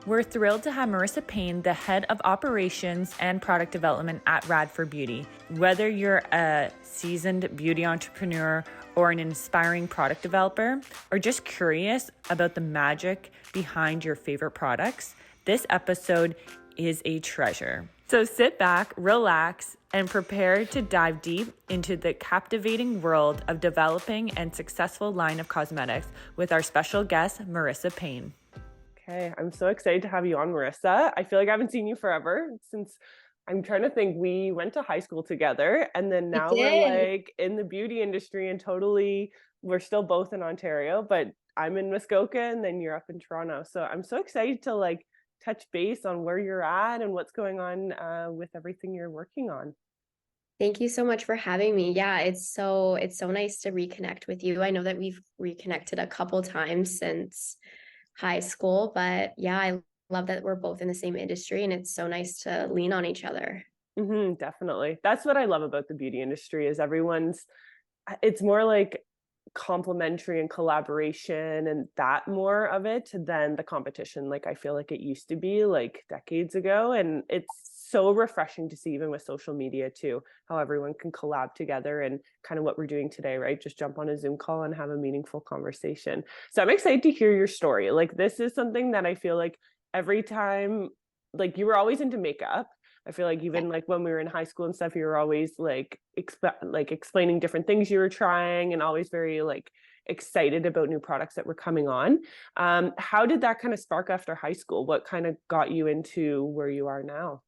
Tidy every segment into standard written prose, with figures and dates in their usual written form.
We're thrilled to have Marissa Payne, the head of operations and product development at Radford Beauty. Whether you're a seasoned beauty entrepreneur or an inspiring product developer, or just curious about the magic behind your favorite products, this episode is a treasure. So sit back, relax, and prepare to dive deep into the captivating world of developing and successful line of cosmetics with our special guest, Marissa Payne. Okay, I'm so excited to have you on, Marissa. I feel like I haven't seen you forever since I'm trying to think. We went to high school together, and then now we're like in the beauty industry and we're still both in Ontario, but I'm in Muskoka and then you're up in Toronto. So I'm so excited to like touch base on where you're at and what's going on with everything you're working on. Thank you so much for having me. Yeah, it's so nice to reconnect with you. I know that we've reconnected a couple times since high school, but yeah, I love that we're both in the same industry and it's so nice to lean on each other. Definitely. That's what I love about the beauty industry is it's more like complementary and collaboration and that more of it than the competition like I feel like it used to be like decades ago. And it's so refreshing to see, even with social media too, how everyone can collab together and kind of what we're doing today, right? Just jump on a Zoom call and have a meaningful conversation. So I'm excited to hear your story. Like, this is something that I feel like every time, like, you were always into makeup. I feel like even like when we were in high school and stuff, you were always like explaining different things you were trying and always very like excited about new products that were coming on. How did that kind of spark after high school? What kind of got you into where you are now?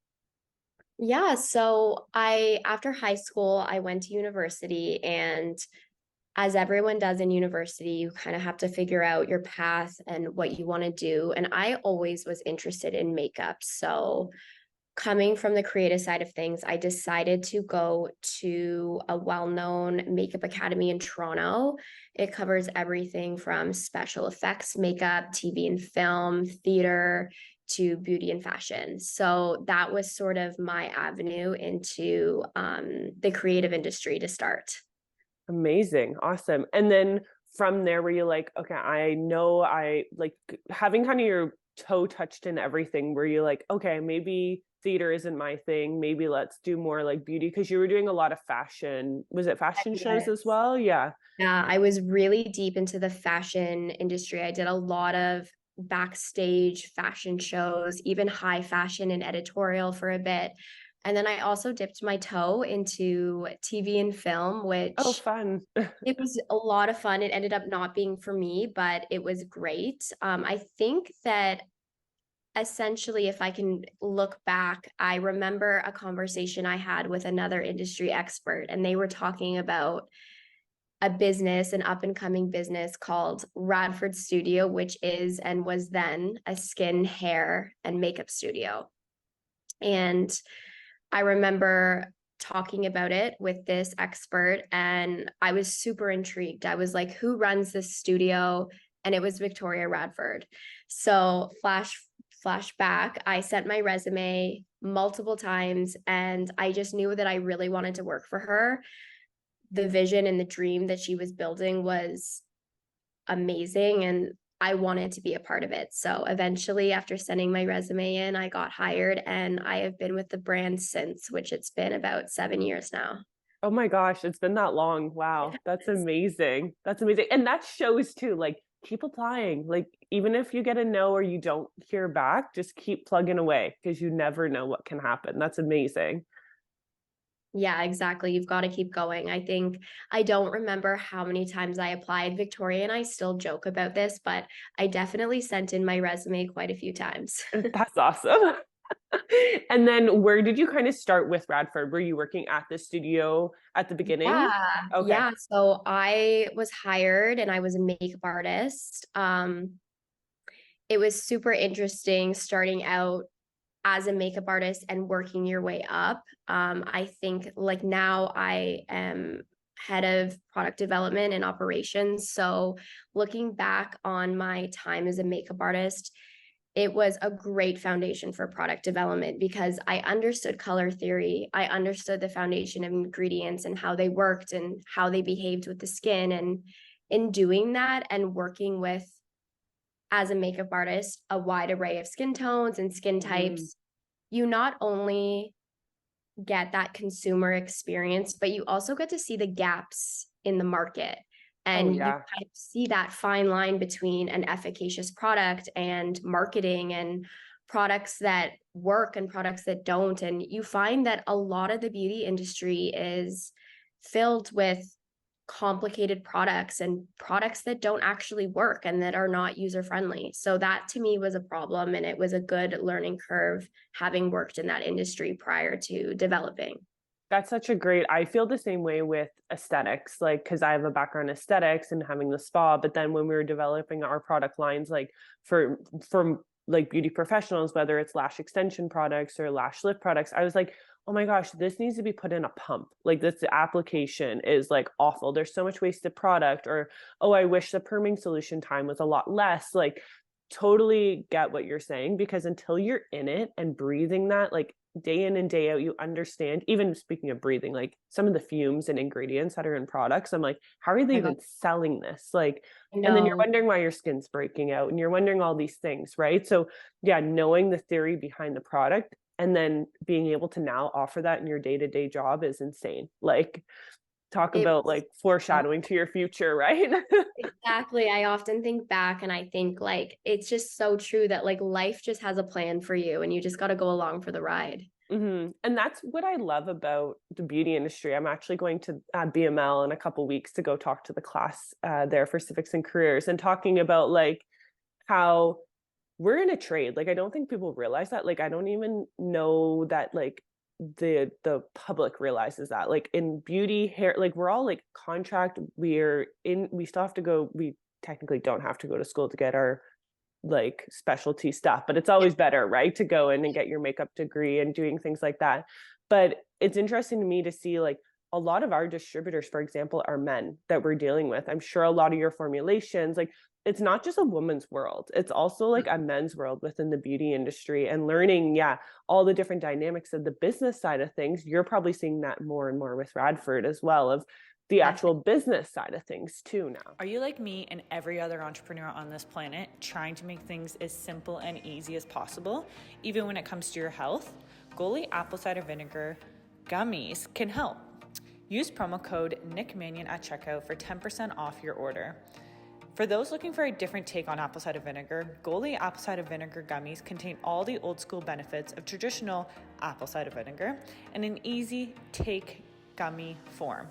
Yeah, so after high school, I went to university, and as everyone does in university, you kind of have to figure out your path and what you want to do. And I always was interested in makeup. So coming from the creative side of things, I decided to go to a well-known makeup academy in Toronto. It covers everything from special effects makeup, TV and film, theater, to beauty and fashion. So that was sort of my avenue into the creative industry to start. Amazing. Awesome. And then from there, were you like, okay, I know I like having kind of your toe touched in everything, were you like, okay, maybe theater isn't my thing. Maybe let's do more like beauty, because you were doing a lot of fashion. Was it fashion shows as Yes. well? Yeah. Yeah, I was really deep into the fashion industry. I did a lot of backstage fashion shows, even high fashion and editorial for a bit. And then I also dipped my toe into TV and film, Oh, which fun. it was a lot of fun. It ended up not being for me, but it was great. I think that essentially, if I can look back, I remember a conversation I had with another industry expert, and they were talking about a business, an up and coming business called Radford Studio, which is and was then a skin, hair, and makeup studio. And I remember talking about it with this expert, and I was super intrigued. I was like, who runs this studio? And it was Victoria Radford. So flashback, I sent my resume multiple times, and I just knew that I really wanted to work for her. The vision and the dream that she was building was amazing, and I wanted to be a part of it. So eventually, after sending my resume in, I got hired, and I have been with the brand since, which it's been about 7 years now. Oh my gosh, it's been that long. Wow. That's amazing. That's amazing. And that shows too, like, keep applying. Like, even if you get a no or you don't hear back, just keep plugging away because you never know what can happen. That's amazing. Yeah, exactly. You've got to keep going. I think I don't remember how many times I applied. Victoria and I still joke about this, but I definitely sent in my resume quite a few times. That's awesome. And then where did you kind of start with Radford? Were you working at the studio at the beginning? Yeah, Okay. yeah. So I was hired and I was a makeup artist. It was super interesting starting out as a makeup artist and working your way up. I think like now I am head of product development and operations. So looking back on my time as a makeup artist, it was a great foundation for product development because I understood color theory. I understood the foundation of ingredients and how they worked and how they behaved with the skin. And in doing that and working with as a makeup artist, a wide array of skin tones and skin types, you not only get that consumer experience, but you also get to see the gaps in the market. And you kind of see that fine line between an efficacious product and marketing and products that work and products that don't. And you find that a lot of the beauty industry is filled with complicated products and products that don't actually work and that are not user friendly. So that to me was a problem, and it was a good learning curve having worked in that industry prior to developing. That's such a great, I feel the same way with aesthetics, like, because I have a background in aesthetics and having the spa, but then when we were developing our product lines, like for like beauty professionals, whether it's lash extension products or lash lift products, I was like, oh my gosh, this needs to be put in a pump. Like, this application is like awful. There's so much wasted product. Or, oh, I wish the perming solution time was a lot less. Like, totally get what you're saying, because until you're in it and breathing that, like day in and day out, you understand. Even speaking of breathing, like some of the fumes and ingredients that are in products, I'm like, how are they even selling this? Like, and then you're wondering why your skin's breaking out, and you're wondering all these things, right? So yeah, knowing the theory behind the product and then being able to now offer that in your day-to-day job is insane. Like, talk about like foreshadowing to your future, right? Exactly. I often think back and I think like it's just so true that like life just has a plan for you and you just got to go along for the ride. And that's what I love about the beauty industry. I'm actually going to BML in a couple weeks to go talk to the class there for civics and careers, and talking about like how we're in a trade. Like, I don't think people realize that. Like, I don't even know that like the public realizes that, like in beauty, hair, like we're all like contract, we still have to go, we technically don't have to go to school to get our like specialty stuff, but it's always better, right, to go in and get your makeup degree and doing things like that. But it's interesting to me to see like a lot of our distributors, for example, are men that we're dealing with. I'm sure a lot of your formulations, like, it's not just a woman's world, it's also like a men's world within the beauty industry, and learning, all the different dynamics of the business side of things. You're probably seeing that more and more with Radford as well, of the actual business side of things too now. Are you like me and every other entrepreneur on this planet, trying to make things as simple and easy as possible, even when it comes to your health? Goli apple cider vinegar gummies can help. Use promo code NickManion at checkout for 10% off your order. For those looking for a different take on apple cider vinegar, Goli apple cider vinegar gummies contain all the old school benefits of traditional apple cider vinegar in an easy take gummy form.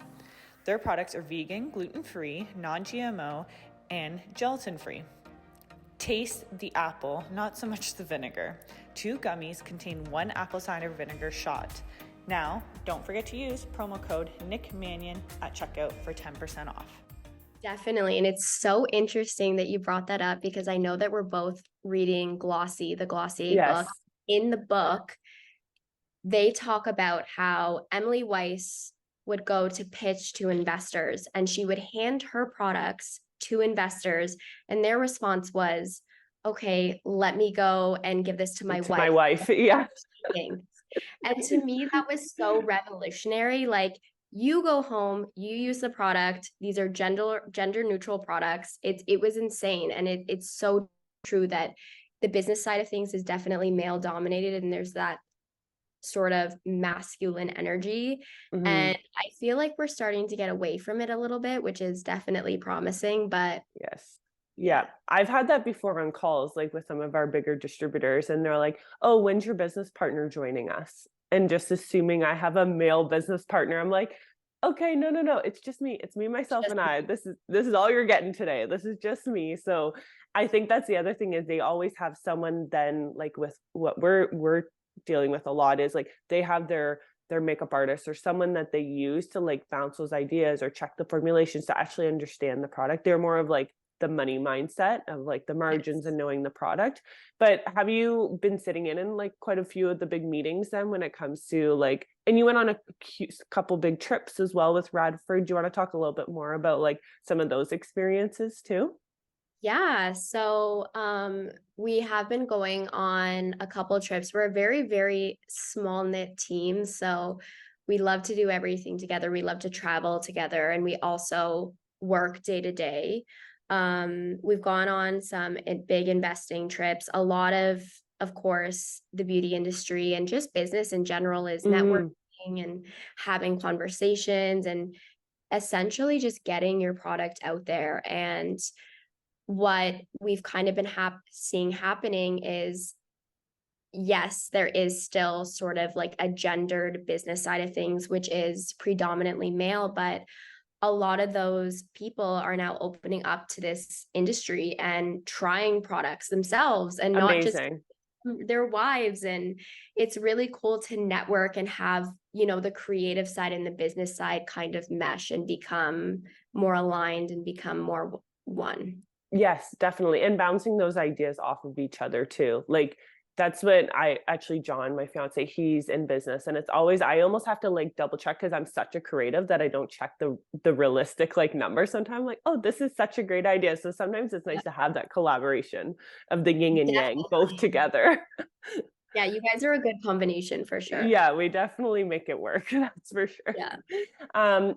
Their products are vegan, gluten-free, non-GMO, and gelatin-free. Taste the apple, not so much the vinegar. 2 gummies contain 1 apple cider vinegar shot. Now, don't forget to use promo code NickManion at checkout for 10% off. Definitely. And it's so interesting that you brought that up, because I know that we're both reading the Glossier book. In the book, they talk about how Emily Weiss would go to pitch to investors, and she would hand her products to investors, and their response was, okay, let me go and give this to my wife. Yeah. And to me, that was so revolutionary. Like, you go home, you use the product. These are gender neutral products. It was insane. And it's so true that the business side of things is definitely male dominated, and there's that sort of masculine energy. And I feel like we're starting to get away from it a little bit, which is definitely promising. But yeah, I've had that before on calls, like with some of our bigger distributors, and they're like, oh, when's your business partner joining us? And just assuming I have a male business partner, I'm like, okay, no, it's just me. It's me, myself, and I. This is all you're getting today. This is just me. So I think that's the other thing, is they always have someone then, like with what we're dealing with a lot, is like they have their makeup artist or someone that they use to like bounce those ideas or check the formulations to actually understand the product. They're more of like the money mindset of like the margins and knowing the product. But have you been sitting in like quite a few of the big meetings then when it comes to like, and you went on a couple big trips as well with Radford. Do you want to talk a little bit more about like some of those experiences too? Yeah, so we have been going on a couple of trips. We're a very, very small knit team, so we love to do everything together. We love to travel together, and we also work day to day. We've gone on some big investing trips. A lot of course, the beauty industry and just business in general is networking and having conversations and essentially just getting your product out there. And what we've kind of been seeing happening is, yes, there is still sort of like a gendered business side of things, which is predominantly male, but a lot of those people are now opening up to this industry and trying products themselves and not just Amazing. their wives. And it's really cool to network and have, you know, the creative side and the business side kind of mesh and become more aligned and become more one. Yes, definitely. And bouncing those ideas off of each other too. Like that's what I actually, John, my fiance, he's in business, and it's always, I almost have to like double check because I'm such a creative that I don't check the realistic like number. Sometimes I'm like, oh, this is such a great idea. So sometimes it's nice to have that collaboration of the yin and yang both together. Yeah, you guys are a good combination for sure. Yeah, we definitely make it work. That's for sure. Yeah.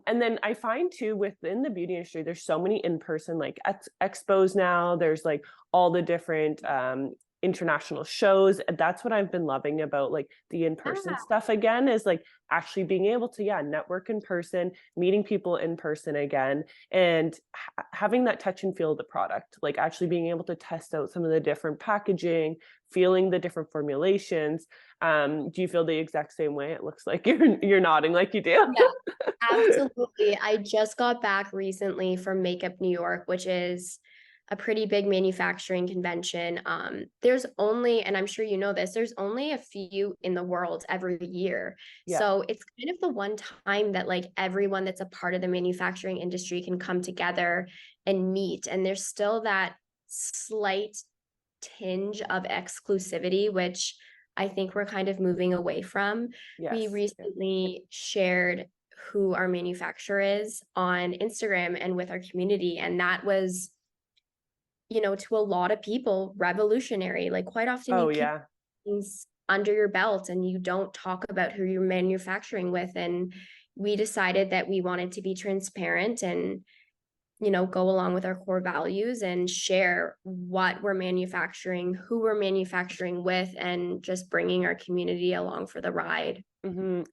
And then I find too, within the beauty industry, there's so many in-person like expos now. There's like all the different international shows. That's what I've been loving about like the in-person stuff again, is like actually being able to network in person, meeting people in person again, and having that touch and feel of the product, like actually being able to test out some of the different packaging, feeling the different formulations. Do you feel the exact same way? It looks like you're nodding like you do. Yeah, absolutely. I just got back recently from Makeup New York, which is a pretty big manufacturing convention. There's only, and I'm sure you know this, there's only a few in the world every year. Yeah. So it's kind of the one time that like everyone that's a part of the manufacturing industry can come together and meet. And there's still that slight tinge of exclusivity, which I think we're kind of moving away from. Yes. We recently shared who our manufacturer is on Instagram and with our community. And that was, you know, to a lot of people, revolutionary. Like quite often you keep things under your belt and you don't talk about who you're manufacturing with. And we decided that we wanted to be transparent and, you know, go along with our core values and share what we're manufacturing, who we're manufacturing with, and just bringing our community along for the ride.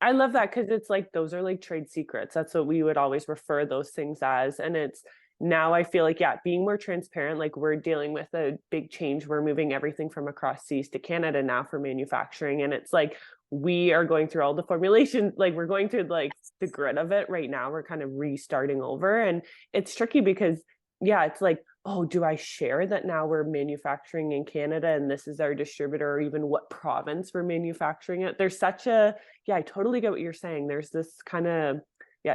I love that, because it's like those are like trade secrets. That's what we would always refer those things as. And it's now I feel like, being more transparent, like we're dealing with a big change. We're moving everything from across seas to Canada now for manufacturing. And it's like, we are going through all the formulations, like we're going through like the grit of it right now. We're kind of restarting over. And it's tricky because, it's like, oh, do I share that now we're manufacturing in Canada and this is our distributor, or even what province we're manufacturing it? There's such a, I totally get what you're saying. There's this kind of,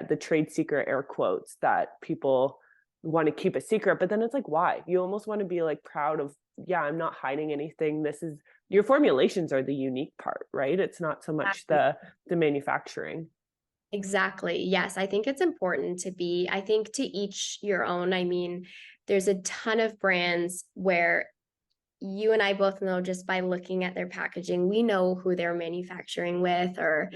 the trade secret air quotes that people want to keep a secret, but then it's like, why? You almost want to be like proud of, I'm not hiding anything. This is, your formulations are the unique part, right? It's not so much the manufacturing. Exactly. Yes. I think it's important to be, I think to each your own. I mean, there's a ton of brands where you and I both know just by looking at their packaging, we know who they're manufacturing with, or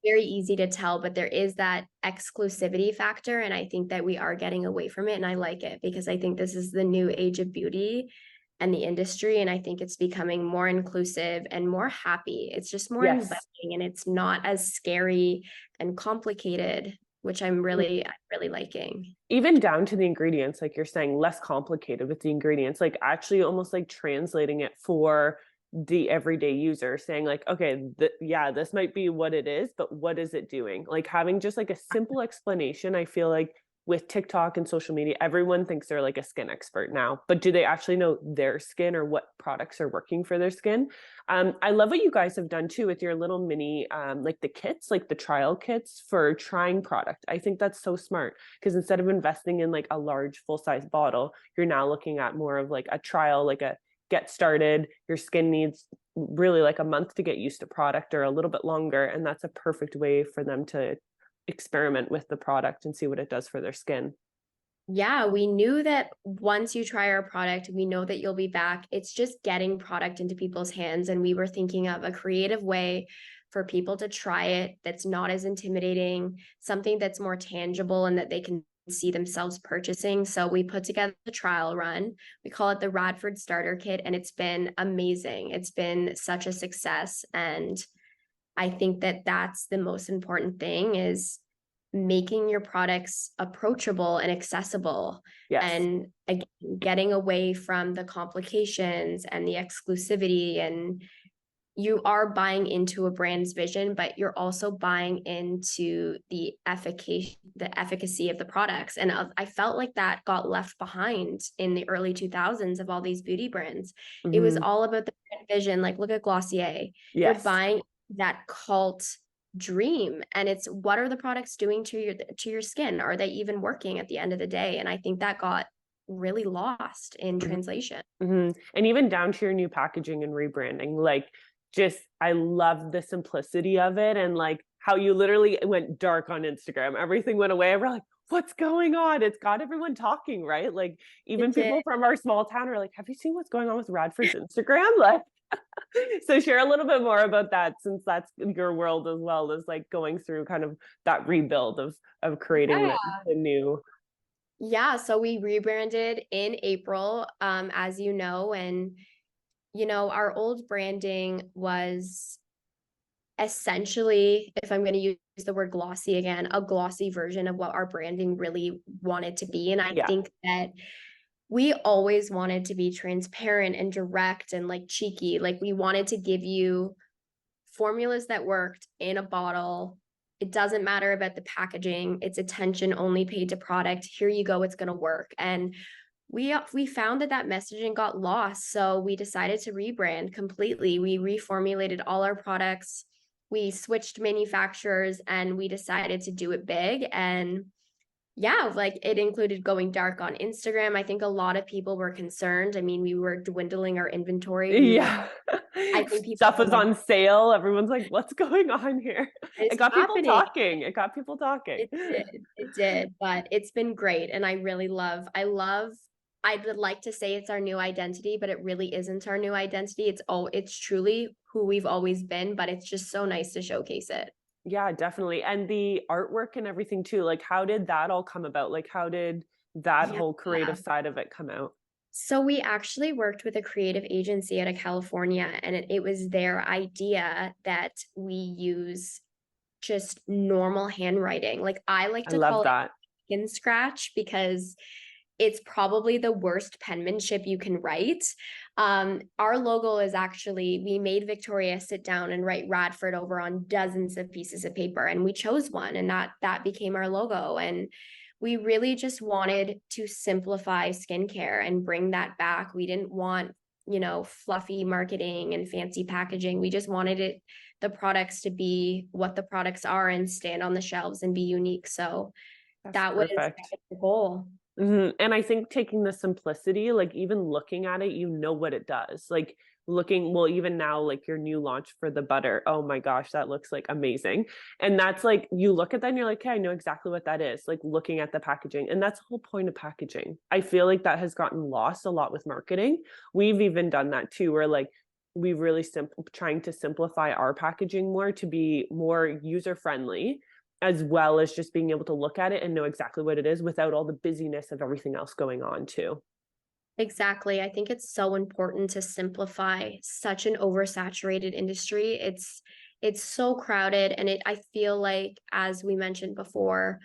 very easy to tell, but there is that exclusivity factor. And I think that we are getting away from it. And I like it because I think this is the new age of beauty and the industry. And I think it's becoming more inclusive and more happy. It's just more inviting, and it's not as scary and complicated, which I'm really liking. Even down to the ingredients, like you're saying, less complicated with the ingredients, like actually almost like translating it for the everyday user, saying like, okay, this might be what it is, but what is it doing? Like having just like a simple explanation. I feel like with TikTok and social media, everyone thinks they're like a skin expert now, but do they actually know their skin or what products are working for their skin? I love what you guys have done too with your little mini, like the kits, like the trial kits for trying product. I think that's so smart, because instead of investing in like a large full-size bottle, you're now looking at more of like a trial, like a get started. Your skin needs really like a month to get used to product, or a little bit longer. And that's a perfect way for them to experiment with the product and see what it does for their skin. Yeah, we knew that once you try our product, we know that you'll be back. It's just getting product into people's hands. And we were thinking of a creative way for people to try it that's not as intimidating, something that's more tangible and that they can see themselves purchasing. So we put together the trial run. We call it the Radford Starter Kit, and it's been amazing. It's been such a success. And I think that that's the most important thing, is making your products approachable and accessible, Yes. and again, getting away from the complications and the exclusivity. And you are buying into a brand's vision, but you're also buying into the efficacy of the products. And I felt like that got left behind in the early 2000s of all these beauty brands. It was all about the brand vision. Like, look at Glossier. You're Yes. buying that cult dream, and it's, what are the products doing to your skin? Are they even working at the end of the day? And I think that got really lost in translation. And even down to your new packaging and rebranding, like, just, I love the simplicity of it, and like how you literally went dark on Instagram. Everything went away. We're like, what's going on? It's got everyone talking, right? Like, even people from our small town are like, have you seen what's going on with Radford's Instagram? Like, so share a little bit more about that, since that's your world as well, as like going through kind of that rebuild of creating the new. Yeah, so we rebranded in April, as you know, and our old branding was essentially, if I'm going to use the word glossy again, a glossy version of what our branding really wanted to be. And I think that we always wanted to be transparent and direct and like cheeky. Like, we wanted to give you formulas that worked in a bottle. It doesn't matter about the packaging. It's attention only paid to product. Here you go. It's going to work. And we found that messaging got lost. So we decided to rebrand completely. We reformulated all our products. We switched manufacturers, and we decided to do it big. And yeah, like, it included going dark on Instagram. I think a lot of people were concerned. I mean, we were dwindling our inventory. I think people Stuff was on sale. Everyone's like, what's going on here? It got people talking. It got people talking. It did, but it's been great. And I would like to say it's our new identity, but it really isn't our new identity. It's truly who we've always been, but it's just so nice to showcase it. Yeah, definitely. And the artwork and everything too, like, how did that all come about? Like, how did that whole creative side of it come out? So we actually worked with a creative agency out of California, and it was their idea that we use just normal handwriting. Like, I like to call it skin scratch, because it's probably the worst penmanship you can write. Our logo is actually, we made Victoria sit down and write Radford over on dozens of pieces of paper, and we chose one, and that became our logo. And we really just wanted to simplify skincare and bring that back. We didn't want, fluffy marketing and fancy packaging. We just wanted the products to be what the products are and stand on the shelves and be unique. So that was the goal. And I think taking the simplicity, like, even looking at it, what it does. Like, even now, like, your new launch for the butter, oh my gosh, that looks like amazing. And that's like, you look at that and you're like, okay, I know exactly what that is. Like, looking at the packaging, and that's the whole point of packaging. I feel like that has gotten lost a lot with marketing. We've even done that too, where like, we've really trying to simplify our packaging more to be more user friendly, as well as just being able to look at it and know exactly what it is without all the busyness of everything else going on too. Exactly. I think it's so important to simplify such an oversaturated industry. It's so crowded, and I feel like, as we mentioned before,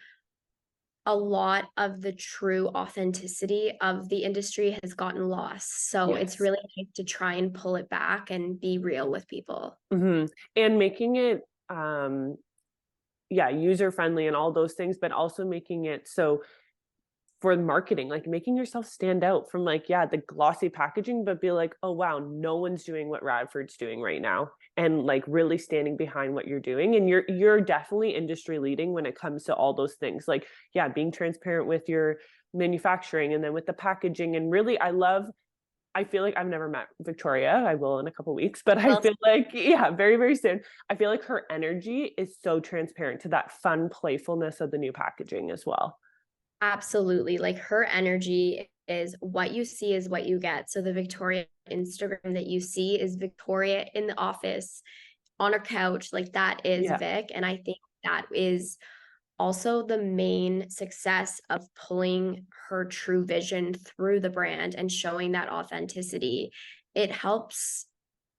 a lot of the true authenticity of the industry has gotten lost. So it's really nice to try and pull it back and be real with people. And making it user friendly and all those things, but also making it so for marketing, like, making yourself stand out from like, the glossy packaging, but be like, oh wow, no one's doing what Radford's doing right now, and like really standing behind what you're doing. And you're definitely industry leading when it comes to all those things, like, being transparent with your manufacturing and then with the packaging. And really, I feel like I've never met Victoria. I will in a couple weeks, but I feel like, very, very soon. I feel like her energy is so transparent to that fun playfulness of the new packaging as well. Absolutely. Like, her energy is, what you see is what you get. So the Victoria Instagram that you see is Victoria in the office on her couch. Like, that is Vic. And I think that is also the main success of pulling her true vision through the brand and showing that authenticity. It helps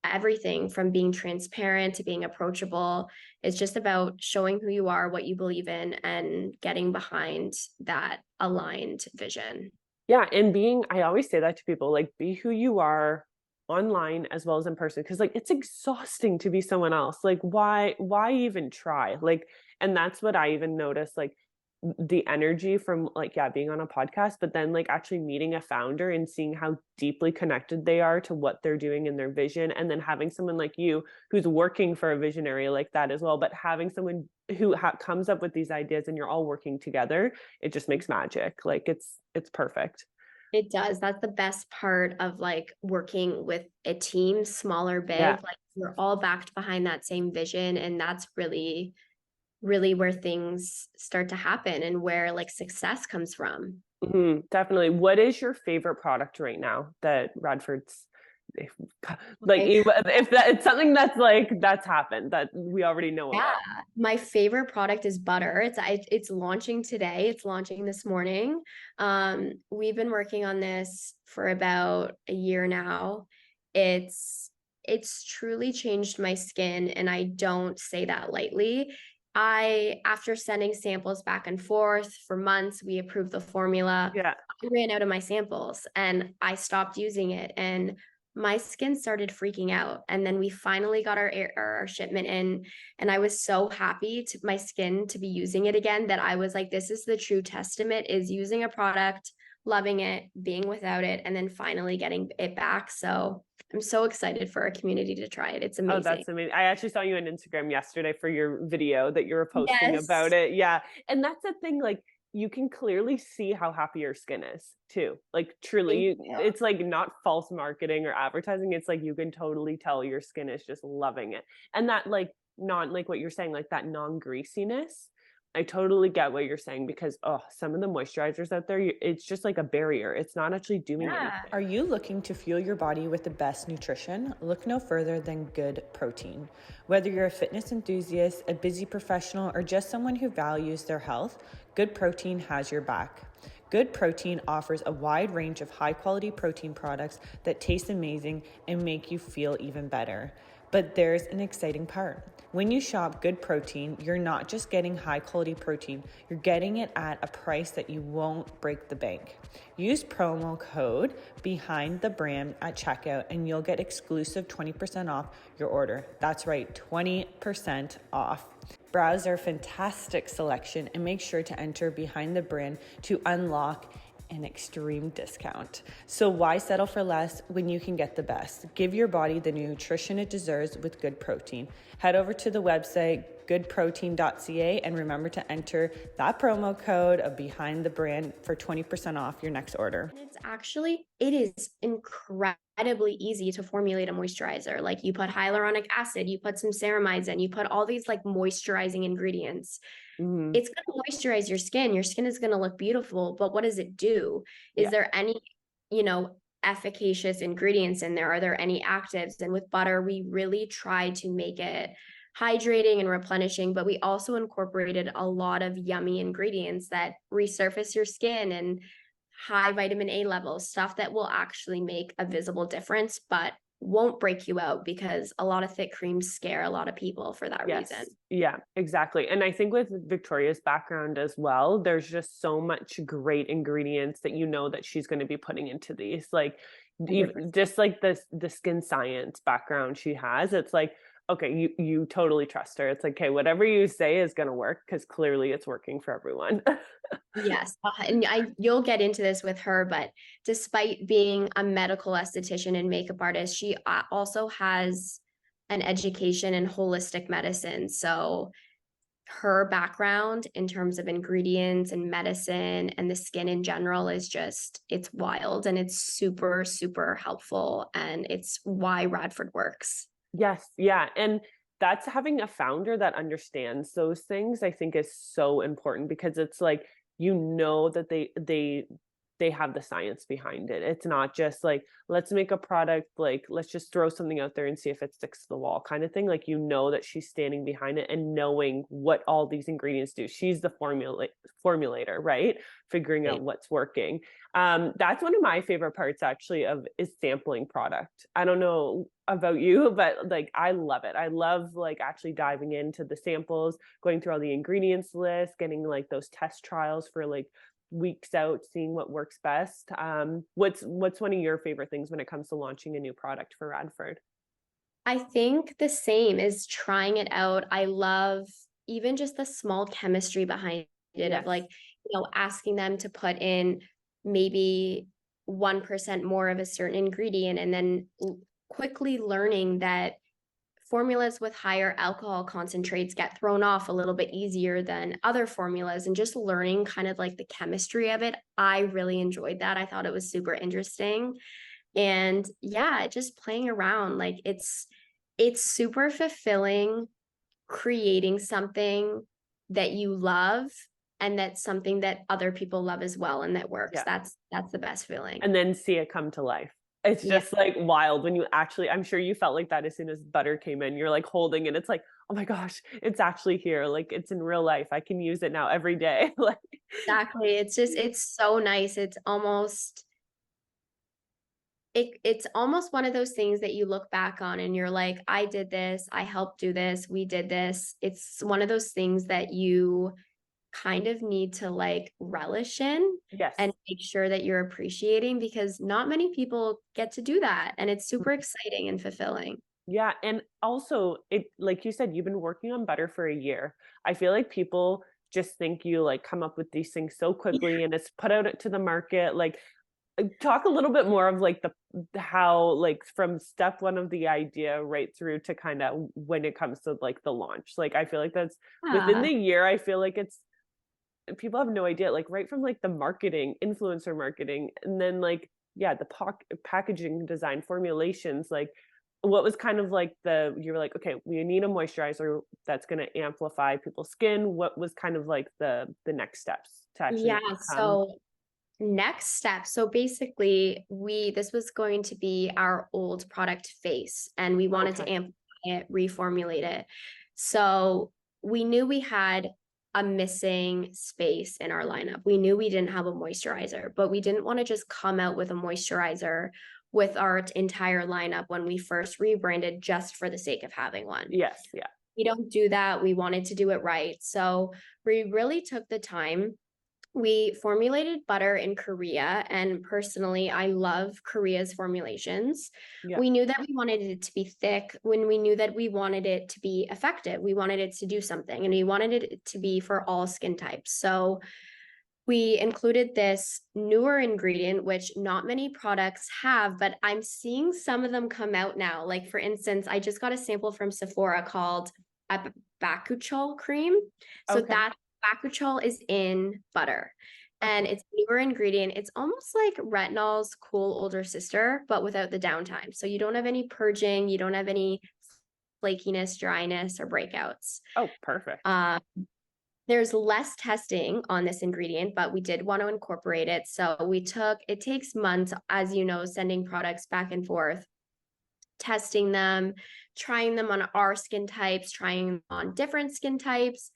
everything from being transparent to being approachable. It's just about showing who you are, what you believe in, and getting behind that aligned vision. Yeah. And I always say that to people, like, be who you are online as well as in person. Cause like, it's exhausting to be someone else. Like, why even try? Like, and that's what I even noticed, like the energy from like, yeah, being on a podcast, but then like actually meeting a founder and seeing how deeply connected they are to what they're doing in their vision. And then having someone like you who's working for a visionary like that as well, but having someone who comes up with these ideas and you're all working together, it just makes magic. Like it's perfect. It does. That's the best part of like working with a team, small or Yeah. big. Like you're all backed behind that same vision. And that's really, really where things start to happen and where like success comes from. Definitely. What is your favorite product right now that Radford's like, Okay. if that it's something that's like that's happened that we already know Yeah, about? my favorite product is butter. It's launching today. It's launching this morning. We've been working on this for about a year now. It's truly changed my skin, and I don't say that lightly. After sending samples back and forth for months, we approved the formula. Yeah. I ran out of my samples and I stopped using it, and my skin started freaking out. And then we finally got our shipment in, and I was so happy to my skin to be using it again that I was like, this is the true testament, is using a product, loving it, being without it, and then finally getting it back. So I'm so excited for our community to try it. It's Oh, amazing. that's amazing. I actually saw you on Instagram yesterday for your video that you were posting about Yes. it. Yeah. And that's the thing, like you can clearly see how happy your skin is too. Like truly, Thank you. it's like not false marketing or advertising. It's like you can totally tell your skin is just loving it. And that like not like what you're saying, like that non-greasiness. I totally get what you're saying because some of the moisturizers out there, it's just like a barrier. It's not actually doing anything. Are you looking to fuel your body with the best nutrition? Look no further than Good Protein. Whether you're a fitness enthusiast, a busy professional, or just someone who values their health, Good Protein has your back. Good Protein offers a wide range of high-quality protein products that taste amazing and make you feel even better. But there's an exciting part. When you shop Good Protein, you're not just getting high quality protein, you're getting it at a price that you won't break the bank. Use promo code behind the brand at checkout and you'll get exclusive 20% off your order. That's right, 20% off. Browse our fantastic selection and make sure to enter behind the brand to unlock an extreme discount. So why settle for less when you can get the best? Give your body the nutrition it deserves with Good Protein. Head over to the website goodprotein.ca and remember to enter that promo code of behind the brand for 20% off your next order. It is incredibly easy to formulate a moisturizer. Like you put hyaluronic acid, you put some ceramides in, you put all these like moisturizing ingredients. It's going to moisturize your skin. Your skin is going to look beautiful, but what does it do? Is there any, efficacious ingredients in there? Are there any actives? And with butter, we really try to make it hydrating and replenishing, but we also incorporated a lot of yummy ingredients that resurface your skin and high vitamin A levels, stuff that will actually make a visible difference, but won't break you out because a lot of thick creams scare a lot of people for that reason. Yeah, exactly. And I think with Victoria's background as well, there's just so much great ingredients that that she's going to be putting into these. Like even, just like the skin science background she has, it's like, okay, you totally trust her. It's like, okay, whatever you say is going to work because clearly it's working for everyone. Yes, and you'll get into this with her, but despite being a medical esthetician and makeup artist, she also has an education in holistic medicine. So her background in terms of ingredients and medicine and the skin in general is just, it's wild and it's super, super helpful. And it's why Radford works. Yes. Yeah. And that's having a founder that understands those things, I think is so important because it's like, that they have the science behind it. It's not just like, let's make a product, like, let's just throw something out there and see if it sticks to the wall kind of thing. Like, you know, that she's standing behind it and knowing what all these ingredients do. She's the formulator, right? Figuring out what's working. That's one of my favorite parts actually is sampling product. I don't know about you, but like, I love it. I love like actually diving into the samples, going through all the ingredients list, getting like those test trials for like weeks out, seeing what works best. What's one of your favorite things when it comes to launching a new product for Radford? I think the same is trying it out. I love even just the small chemistry behind it of like, asking them to put in maybe 1% more of a certain ingredient, and then quickly learning that formulas with higher alcohol concentrates get thrown off a little bit easier than other formulas, and just learning kind of like the chemistry of it. I really enjoyed that. I thought it was super interesting. And yeah, just playing around, like it's super fulfilling creating something that you love, and that's something that other people love as well, and that works. Yeah. That's the best feeling. And then see it come to life. It's just like wild when you actually, I'm sure you felt like that as soon as butter came in. You're like holding it. It's like, oh my gosh, it's actually here. Like, it's in real life. I can use it now every day. Like, Exactly. It's so nice. It's almost one of those things that you look back on and you're like, I did this, I helped do this, we did this. It's one of those things that you kind of need to like relish in yes. and make sure that you're appreciating, because not many people get to do that, and it's super exciting and fulfilling. Yeah. And also, it, like you said, you've been working on butter for a year. I feel like people just think you like come up with these things so quickly and it's put out to the market. Like, talk a little bit more of like how like from step one of the idea right through to kind of when it comes to like the launch. Like, I feel like that's within the year. I feel like it's, people have no idea, like right from like the marketing, influencer marketing, and then like, yeah, the packaging design, formulations, like what was kind of like you were like, okay, we need a moisturizer that's going to amplify people's skin. What was kind of like the next steps to actually So next step. So basically, this was going to be our old product face, and we wanted to amplify it, reformulate it. So we knew we had a missing space in our lineup. We knew we didn't have a moisturizer, but we didn't want to just come out with a moisturizer with our entire lineup when we first rebranded just for the sake of having one. Yes. Yeah. We don't do that. We wanted to do it right. So we really took the time. We formulated butter in Korea, and personally, I love Korea's formulations. Yeah. We knew that we wanted it to be thick, when we knew that we wanted it to be effective. We wanted it to do something, and we wanted it to be for all skin types. So we included this newer ingredient, which not many products have, but I'm seeing some of them come out now. Like, for instance, I just got a sample from Sephora called a bakuchiol cream. So that bakuchiol is in butter, and it's a newer ingredient. It's almost like retinol's cool older sister, but without the downtime. So you don't have any purging, you don't have any flakiness, dryness, or breakouts. Oh, perfect. There's less testing on this ingredient, but we did want to incorporate it. So it takes months, as you know, sending products back and forth, testing them, trying them on our skin types, trying them on different skin types.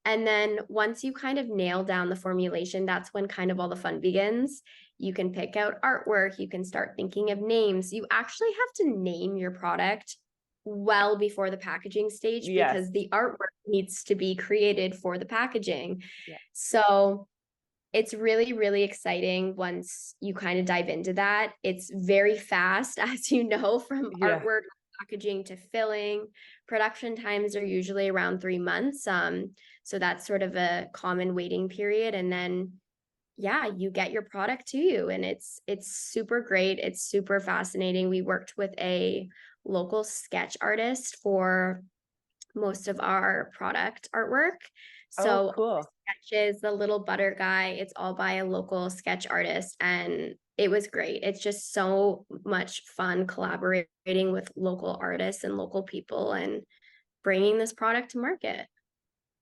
And then once you kind of nail down the formulation, that's when kind of all the fun begins. You can pick out artwork, you can start thinking of names. You actually have to name your product well before the packaging stage, because the artwork needs to be created for the packaging. So it's really, really exciting once you kind of dive into that. It's very fast, as you know, from artwork, packaging to filling. Production times are usually around 3 months. So that's sort of a common waiting period. And then, you get your product to you, and it's super great. It's super fascinating. We worked with a local sketch artist for most of our product artwork. So cool. Sketches, the little butter guy, it's all by a local sketch artist, and it was great. It's just so much fun collaborating with local artists and local people and bringing this product to market.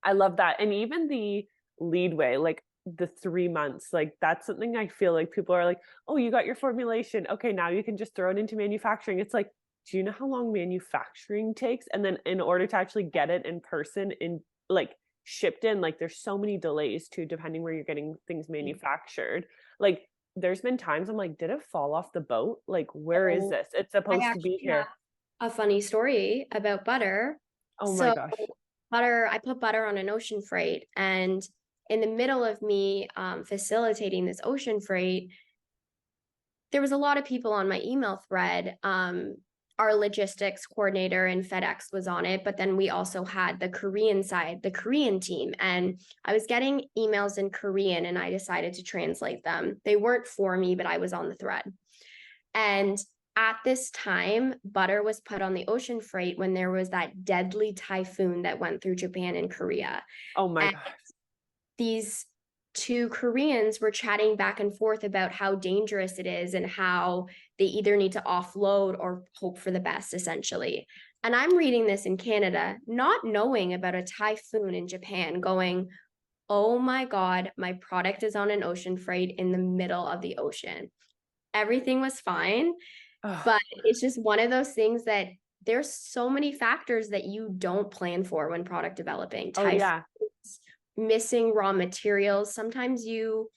I love that. And even the leadway, like the 3 months. Like, that's something I feel like people are like, "Oh, you got your formulation. Okay, now you can just throw it into manufacturing." It's like, do you know how long manufacturing takes? And then in order to actually get it in person in like shipped in, like there's so many delays too, depending where you're getting things manufactured. Like there's been times I'm like, did it fall off the boat? Like, where is So this? It's I supposed to be actually here. have a funny story about butter. Oh my So gosh. I put butter on an ocean freight, and in the middle of me facilitating this ocean freight, there was a lot of people on my email thread. Our logistics coordinator and FedEx was on it, but then we also had the Korean side, the Korean team. And I was getting emails in Korean and I decided to translate them. They weren't for me, but I was on the thread. And at this time, butter was put on the ocean freight when there was that deadly typhoon that went through Japan and Korea. Oh my And gosh. these two Koreans were chatting back and forth about how dangerous it is and how they either need to offload or hope for the best, essentially. And I'm reading this in Canada, not knowing about a typhoon in Japan, going, oh my God, my product is on an ocean freight in the middle of the ocean. Everything was fine, Oh, but it's just one of those things that there's so many factors that you don't plan for when product developing. oh Typhoons, yeah. missing raw materials. Sometimes you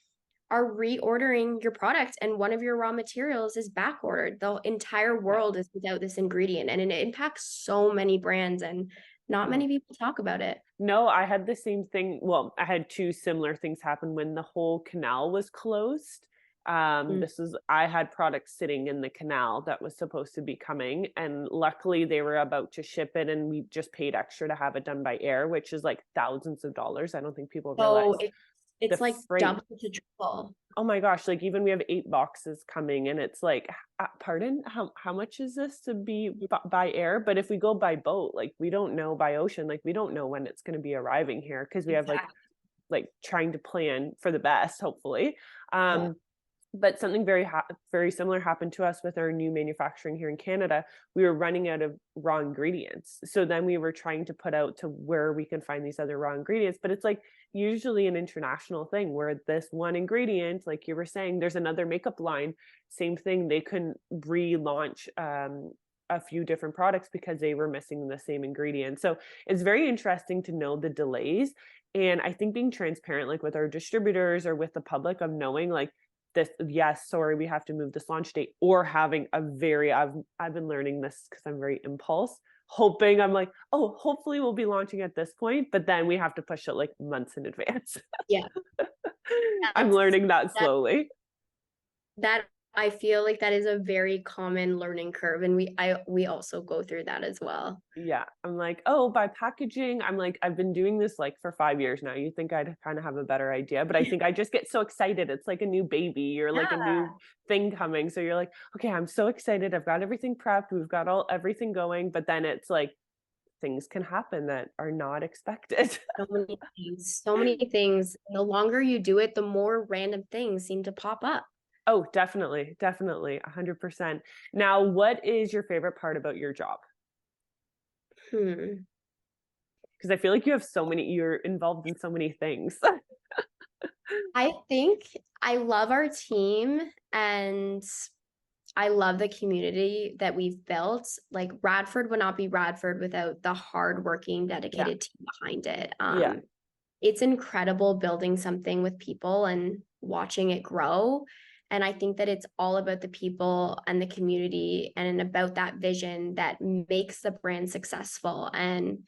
are reordering your product and one of your raw materials is back ordered. The entire Yeah. world is without this ingredient and it impacts so many brands and not Oh. many people talk about it. No, I had the same thing. Well, I had two similar things happen when the whole canal was closed. Mm. This is I had products sitting in the canal that was supposed to be coming, and luckily they were about to ship it, and we just paid extra to have it done by air, which is like thousands of dollars. I don't think people So realize the it's like freight. double to triple. Oh my gosh, like even we have 8 boxes coming and it's like, pardon? How much is this to be by air? But if we go by boat, like we don't know by ocean, like we don't know when it's going to be arriving here because we have Exactly. like trying to plan for the best, hopefully. Yeah. But something very similar happened to us with our new manufacturing here in Canada. We were running out of raw ingredients. So then we were trying to put out to where we can find these other raw ingredients, but it's like usually an international thing where this one ingredient, like you were saying, there's another makeup line, same thing, they couldn't relaunch a few different products because they were missing the same ingredient. So it's very interesting to know the delays. And I think being transparent, like with our distributors or with the public, of knowing like this, yes, sorry, we have to move this launch date, or having a very, I've been learning this because I'm very impulse, hoping I'm like, oh, hopefully we'll be launching at this point, but then we have to push it like months in advance. Yeah. I'm That's learning that that slowly. that I feel like that is a very common learning curve and we also go through that as well. Yeah, I'm like, oh, by packaging, I'm like, I've been doing this like for 5 years now. You think I'd kind of have a better idea, but I think I just get so excited. It's like a new baby. You're like a Yeah. new thing coming. So you're like, okay, I'm so excited. I've got everything prepped. We've got everything going. But then it's like things can happen that are not expected. So many things, so many things. The longer you do it, the more random things seem to pop up. Oh, definitely, definitely, 100%. Now, what is your favorite part about your job? Hmm. Because I feel like you're involved in so many things. I think I love our team and I love the community that we've built. Like Radford would not be Radford without the hardworking, Yeah, dedicated team behind it. yeah. It's incredible building something with people and watching it grow. And I think that it's all about the people and the community and about that vision that makes the brand successful. And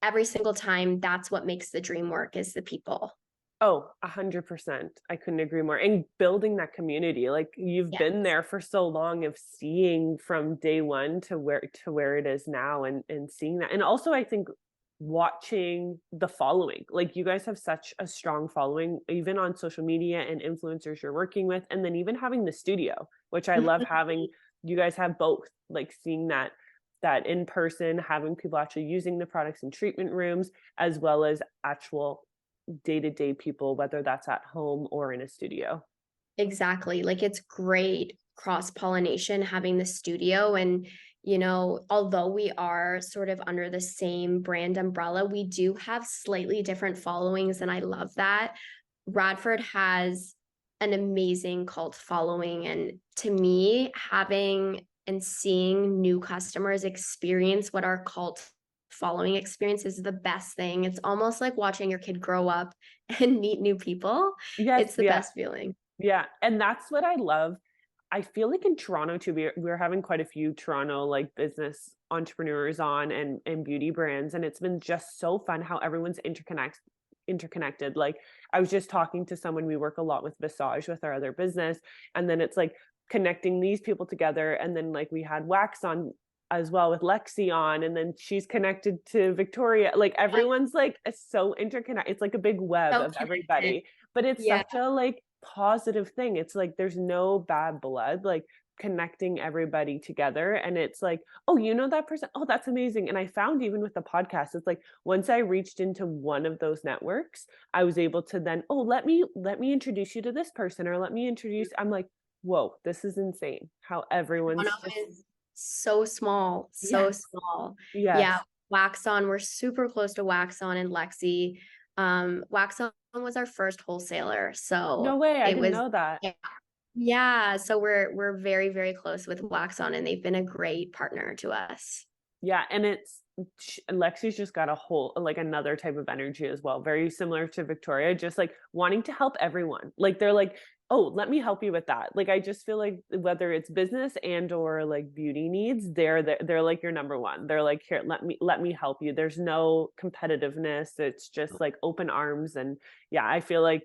every single time, that's what makes the dream work is the people. Oh, 100%. I couldn't agree more. And building that community, like you've Yeah. been there for so long of seeing from day one to where it is now, and seeing that. And also I think watching the following. Like you guys have such a strong following, even on social media and influencers you're working with, and then even having the studio, which I love having. You guys have both, like seeing that in person, having people actually using the products in treatment rooms, as well as actual day-to-day people, whether that's at home or in a studio. Exactly. Like it's great cross-pollination having the studio and although we are sort of under the same brand umbrella, we do have slightly different followings and I love that. Radford has an amazing cult following. And to me, having and seeing new customers experience what our cult following experience is the best thing. It's almost like watching your kid grow up and meet new people. Yes, It's the best feeling. Yeah. And that's what I love. I feel like in Toronto too, we're having quite a few Toronto like business entrepreneurs on and beauty brands. And it's been just so fun how everyone's interconnected. Like I was just talking to someone, we work a lot with Visage with our other business. And then it's like connecting these people together. And then like we had Wax on as well with Lexi on, and then she's connected to Victoria. Like everyone's like so interconnected. It's like a big web So of connected. everybody, but it's Yeah. such a like positive thing. It's like there's no bad blood, like connecting everybody together. And it's like, oh, you know that person? Oh, that's amazing. And I found even with the podcast, it's like once I reached into one of those networks, I was able to then, oh, let me introduce you to this person, or let me introduce. I'm like, whoa, this is insane how everyone's Toronto just is so small, Yes. small. Yes. Yeah, Wax On, we're super close to Wax On and Lexi. Wax On was our first wholesaler, so No way. I it didn't was know that. yeah. So we're very, very close with Wax On, and they've been a great partner to us. Yeah, and Lexi's just got a whole like another type of energy as well, very similar to Victoria, just like wanting to help everyone. Like they're like, "Oh, let me help you with that." Like I just feel like whether it's business and or like beauty needs, they're like your number one. They're like, "Here, let me help you." There's no competitiveness. It's just like open arms. And yeah, I feel like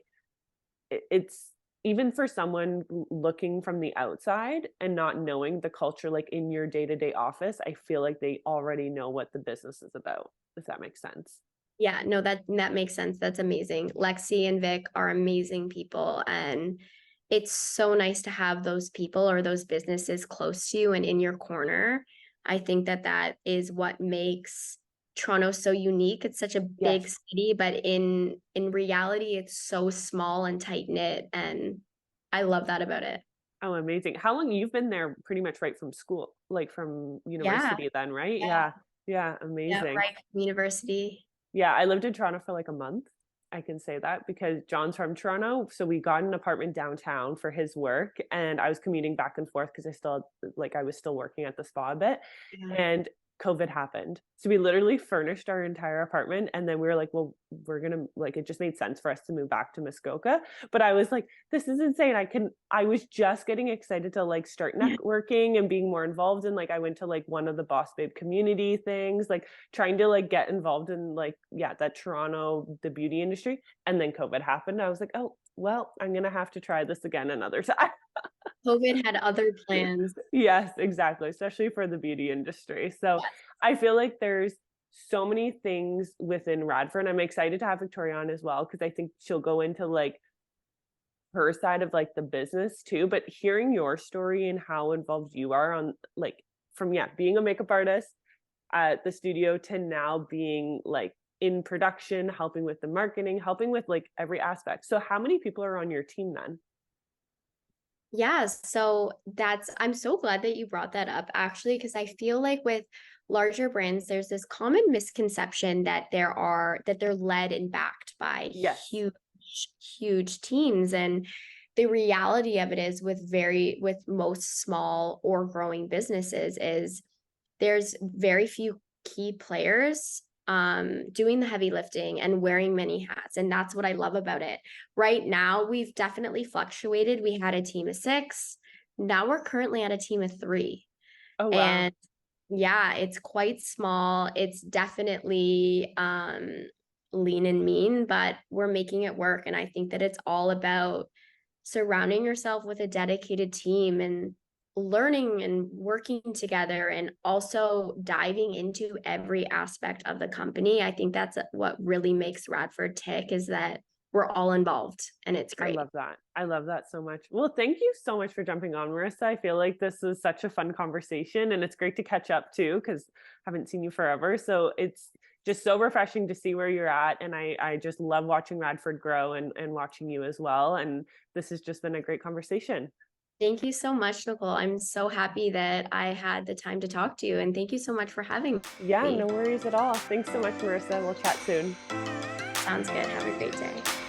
it's even for someone looking from the outside and not knowing the culture like in your day-to-day office, I feel like they already know what the business is about, if that makes sense. Yeah, no, that makes sense. That's amazing. Lexi and Vic are amazing people, and it's so nice to have those people or those businesses close to you and in your corner. I think that that is what makes Toronto so unique. It's such a big Yes. city, but in reality, it's so small and tight knit, and I love that about it. Oh, amazing. How long you've been there? Pretty much right from school, like from Yeah, university then, right? yeah, Yeah, yeah, amazing. right from university. Yeah, I lived in Toronto for like a month. I can say that because John's from Toronto. So we got an apartment downtown for his work, and I was commuting back and forth because I was still working at the spa a bit. Yeah. And COVID happened. So we literally furnished our entire apartment. And then we were like, well, we're going to like, it just made sense for us to move back to Muskoka. But I was like, this is insane. I was just getting excited to like start networking and being more involved in like, I went to like one of the Boss Babe community things, like trying to like get involved in like, yeah, that Toronto, the beauty industry. And then COVID happened. I was like, oh, well, I'm going to have to try this again another time. COVID had other plans. Yes, exactly, especially for the beauty industry. So Yes. I feel like there's so many things within Radford. I'm excited to have Victoria on as well because I think she'll go into like her side of like the business too. But hearing your story and how involved you are on like from being a makeup artist at the studio to now being like in production, helping with the marketing, helping with like every aspect. So how many people are on your team then? Yeah, so I'm so glad that you brought that up actually, because I feel like with larger brands, there's this common misconception that they're led and backed by Yes. huge teams. And the reality of it is with most small or growing businesses is there's very few key players doing the heavy lifting and wearing many hats, and that's what I love about it. Right now we've definitely fluctuated. We had a team of 6, now we're currently at a team of 3. Oh wow. And yeah, it's quite small. It's definitely lean and mean, but we're making it work. And I think that it's all about surrounding yourself with a dedicated team and learning and working together, and also diving into every aspect of the company. I think that's what really makes Radford tick, is that we're all involved, and it's I great. love that. I love that so much. Well, thank you so much for jumping on, Marissa. I feel like this was such a fun conversation, and it's great to catch up too because I haven't seen you forever. So it's just so refreshing to see where you're at. And I just love watching Radford grow and watching you as well. And this has just been a great conversation. Thank you so much, Nicole. I'm so happy that I had the time to talk to you, and thank you so much for having Yeah, me. no worries at all. Thanks so much, Marissa. We'll chat soon. Sounds good. Have a great day.